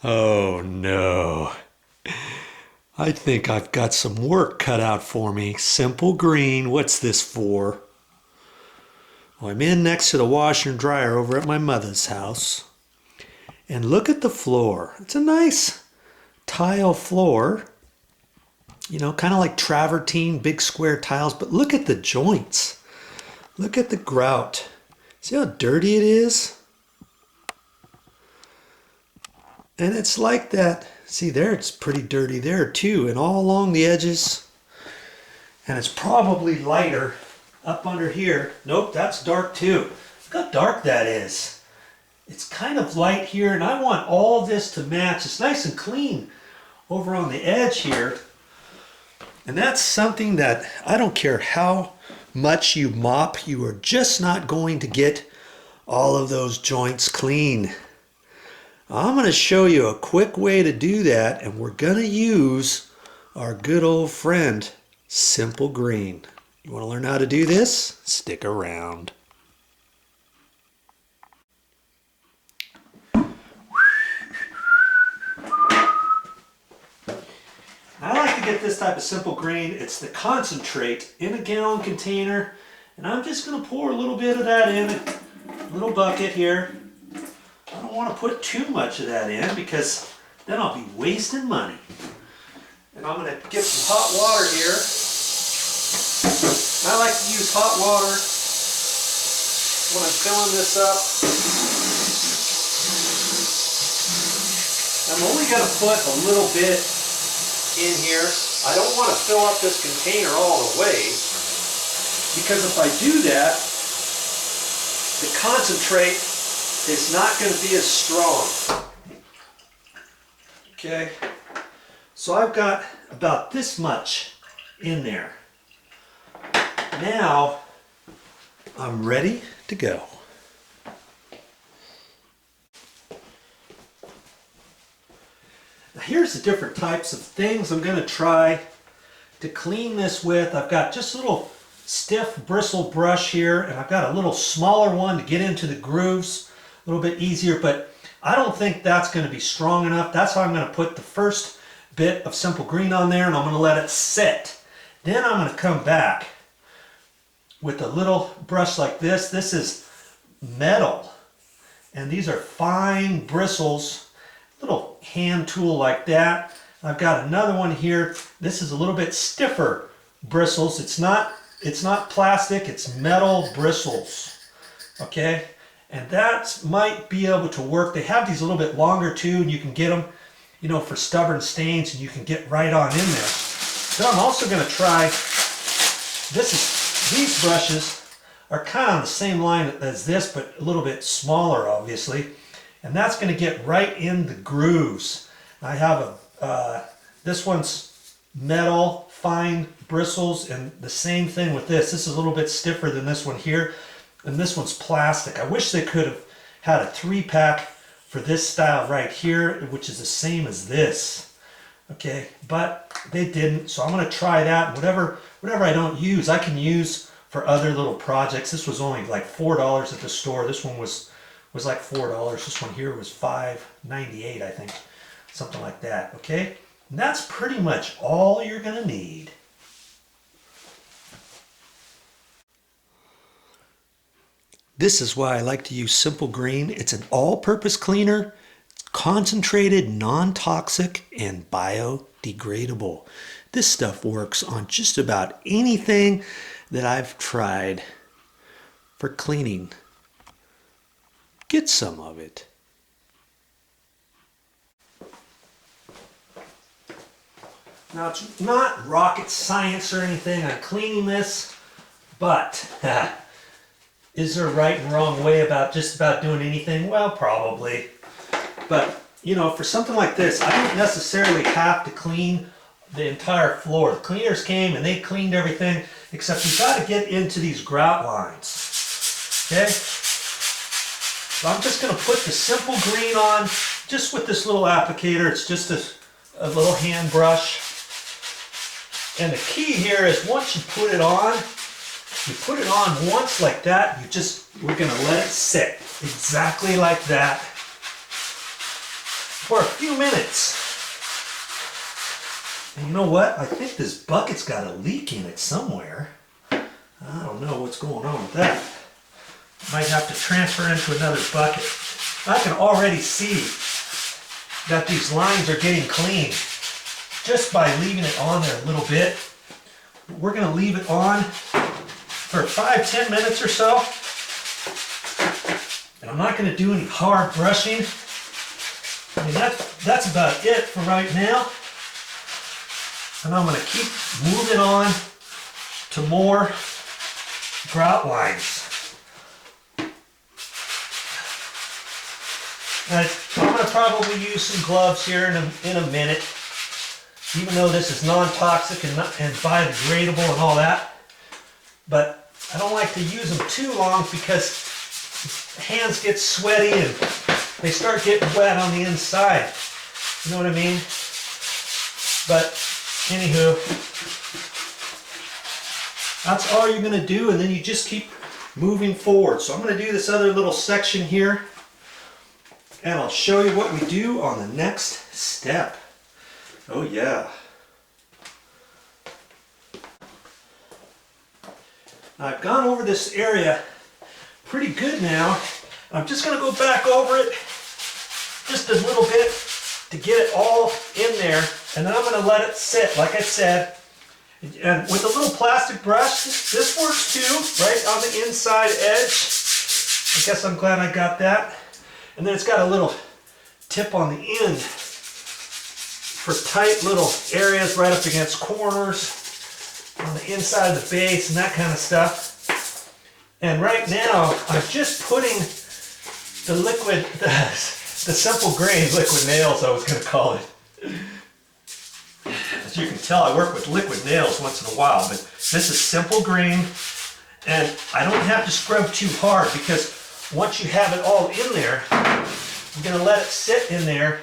Oh no. I think I've got some work cut out for me. Simple green. What's this for? Well, I'm in next to the washer and dryer over at my mother's house. And look at the floor. It's a nice tile floor. You know, kind of like travertine, big square tiles. But look at the joints. Look at the grout. See how dirty it is? And it's like that. See there, it's pretty dirty there too, and all along the edges. And it's probably lighter up under here. Nope, that's dark too. Look how dark that is. It's kind of light here, and I want all this to match. It's nice and clean over on the edge here. And that's something that I don't care how much you mop, you are just not going to get all of those joints clean. I'm going to show you a quick way to do that, and we're going to use our good old friend, Simple Green. You want to learn how to do this? Stick around. I like to get this type of Simple Green. It's the concentrate in a gallon container, and I'm just going to pour a little bit of that in a little bucket here. I don't want to put too much of that in because then I'll be wasting money. And I'm going to get some hot water here. I like to use hot water when I'm filling this up. I'm only going to put a little bit in here. I don't want to fill up this container all the way, because if I do that, the concentrate is not going to be as strong. Okay, so I've got about this much in there. Now I'm ready to go. Now here's the different types of things I'm going to try to clean this with. I've got just a little stiff bristle brush here, and I've got a little smaller one to get into the grooves. A little bit easier, but I don't think that's going to be strong enough. That's why I'm going to put the first bit of Simple Green on there, and I'm going to let it sit. Then I'm going to come back with a little brush like this. This is metal, and these are fine bristles. Little hand tool like that. I've got another one here. This is a little bit stiffer bristles. It's not plastic, it's metal bristles. Okay? And that might be able to work. They have these a little bit longer too, and you can get them, you know, for stubborn stains, and you can get right on in there. Then I'm also going to try, these brushes are kind of on the same line as this, but a little bit smaller, obviously. And that's going to get right in the grooves. I have this one's metal, fine bristles, and the same thing with this. This is a little bit stiffer than this one here. And this one's plastic. I wish they could have had a 3-pack for this style right here, which is the same as this. Okay, but they didn't, so I'm going to try that. Whatever I don't use, I can use for other little projects. This was only like $4 at the store. This one was like $4. This one here was $5.98, I think, something like that. Okay, and that's pretty much all you're going to need. This is why I like to use Simple Green. It's an all-purpose cleaner, concentrated, non-toxic, and biodegradable. This stuff works on just about anything that I've tried for cleaning. Get some of it. Now, it's not rocket science or anything on cleaning this, but is there a right and wrong way about just about doing anything? Well, probably. But, you know, for something like this, I don't necessarily have to clean the entire floor. The cleaners came and they cleaned everything, except you've got to get into these grout lines. Okay? So I'm just going to put the Simple Green on just with this little applicator. It's just a little hand brush. And the key here is once you put it on, you put it on once like that, we're going to let it sit exactly like that. for a few minutes. And you know what? I think this bucket's got a leak in it somewhere. I don't know what's going on with that. Might have to transfer into another bucket. I can already see that these lines are getting clean just by leaving it on there a little bit. We're going to leave it on for 5-10 minutes or so. And I'm not going to do any hard brushing. I mean, that's about it for right now. And I'm going to keep moving on to more grout lines. I'm going to probably use some gloves here in a minute, even though this is non-toxic and biodegradable and all that. But I don't like to use them too long because hands get sweaty and they start getting wet on the inside. You know what I mean? But anywho, that's all you're going to do, and then you just keep moving forward. So I'm going to do this other little section here, and I'll show you what we do on the next step. Oh yeah. I've gone over this area pretty good now. I'm just going to go back over it just a little bit to get it all in there, and then I'm going to let it sit, like I said. And with a little plastic brush, this works too, right on the inside edge. I guess I'm glad I got that. And then it's got a little tip on the end for tight little areas right up against corners, on the inside of the base and that kind of stuff. And right now, I'm just putting the liquid, the simple grain liquid nails, I was going to call it. As you can tell, I work with liquid nails once in a while, but this is simple grain, and I don't have to scrub too hard because once you have it all in there, I'm going to let it sit in there,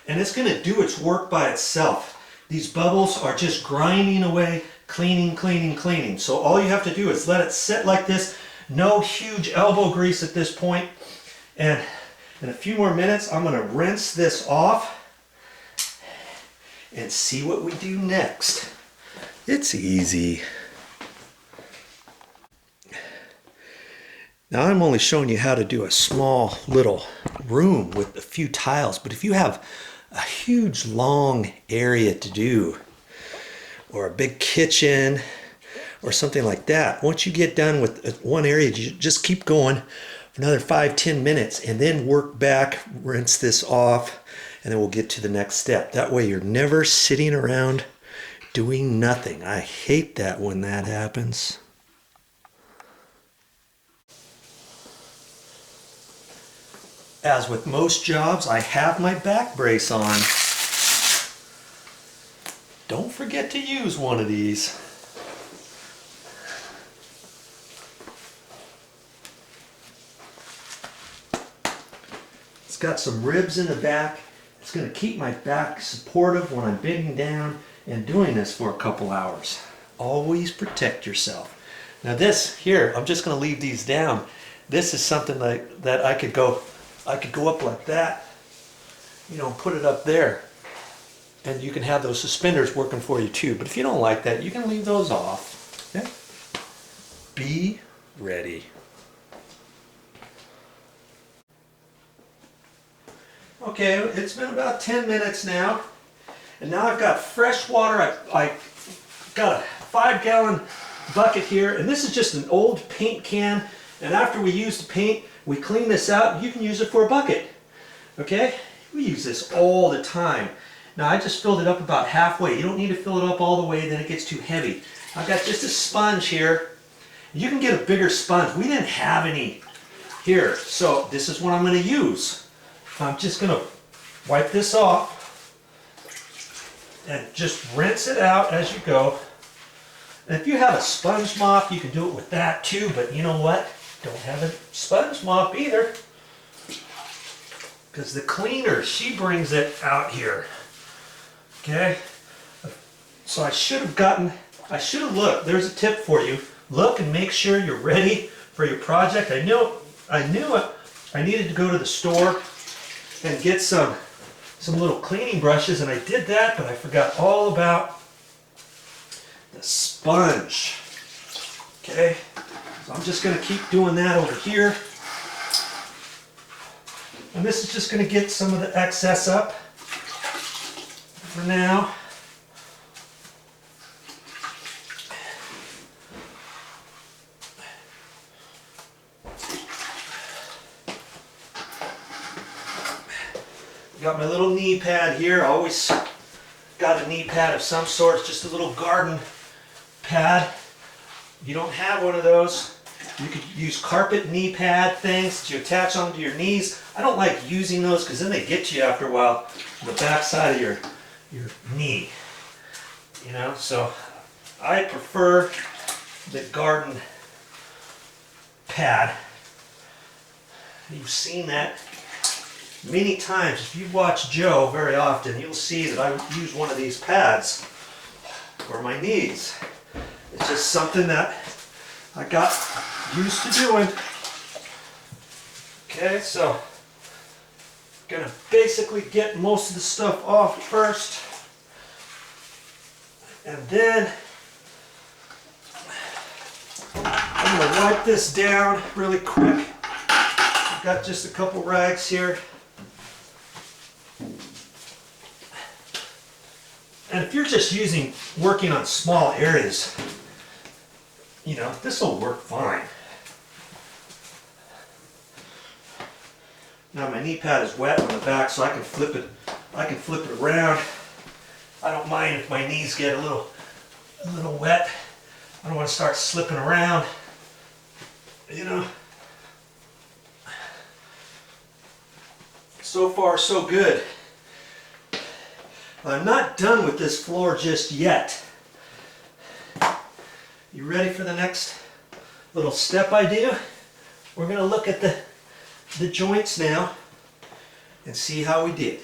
and it's going to do its work by itself. These bubbles are just grinding away, cleaning, cleaning, cleaning. So all you have to do is let it sit like this. No huge elbow grease at this point. And in a few more minutes, I'm going to rinse this off and see what we do next. It's easy. Now I'm only showing you how to do a small little room with a few tiles, but if you have a huge long area to do, or a big kitchen, or something like that, once you get done with one area, you just keep going for another 5-10 minutes and then work back, rinse this off, and then we'll get to the next step. That way you're never sitting around doing nothing. I hate that when that happens. As with most jobs, I have my back brace on. Don't forget to use one of these. It's got some ribs in the back. It's going to keep my back supportive when I'm bending down and doing this for a couple hours. Always protect yourself. Now this here, I'm just going to leave these down. This is something that I could go up like that, you know, put it up there, and you can have those suspenders working for you too. But if you don't like that, you can leave those off. Okay? Be ready. Okay, it's been about 10 minutes now, and now I've got fresh water. I got a 5-gallon bucket here, and this is just an old paint can, and after we use the paint, we clean this out, and you can use it for a bucket. Okay? We use this all the time. Now I just filled it up about halfway. You don't need to fill it up all the way, then it gets too heavy. I've got just a sponge here. You can get a bigger sponge. We didn't have any here, so this is what I'm going to use. I'm just going to wipe this off and just rinse it out as you go. And if you have a sponge mop, you can do it with that too, but you know what? Don't have a sponge mop either, because the cleaner, she brings it out here. Okay? So I should have looked. There's a tip for you. Look and make sure you're ready for your project. I knew I needed to go to the store and get some some little cleaning brushes, and I did that, but I forgot all about the sponge. Okay, so I'm just going to keep doing that over here. And this is just going to get some of the excess up for now. Got my little knee pad here. I always got a knee pad of some sort. It's just a little garden pad. If you don't have one of those, you could use carpet knee pad things that you attach onto your knees. I don't like using those because then they get you after a while on the back side of your knee. You know, so I prefer the garden pad. You've seen that many times. If you watch Joe very often, you'll see that I use one of these pads for my knees. It's just something that I got used to doing. Okay, so I'm gonna basically get most of the stuff off first, and then I'm gonna wipe this down really quick. I've got just a couple rags here. And if you're just working on small areas, you know, this will work fine. Now my knee pad is wet on the back, so I can flip it around. I don't mind if my knees get a little wet. I don't want to start slipping around, you know. So far, so good. I'm not done with this floor just yet. You ready for the next little step I do? We're going to look at the joints now and see how we did.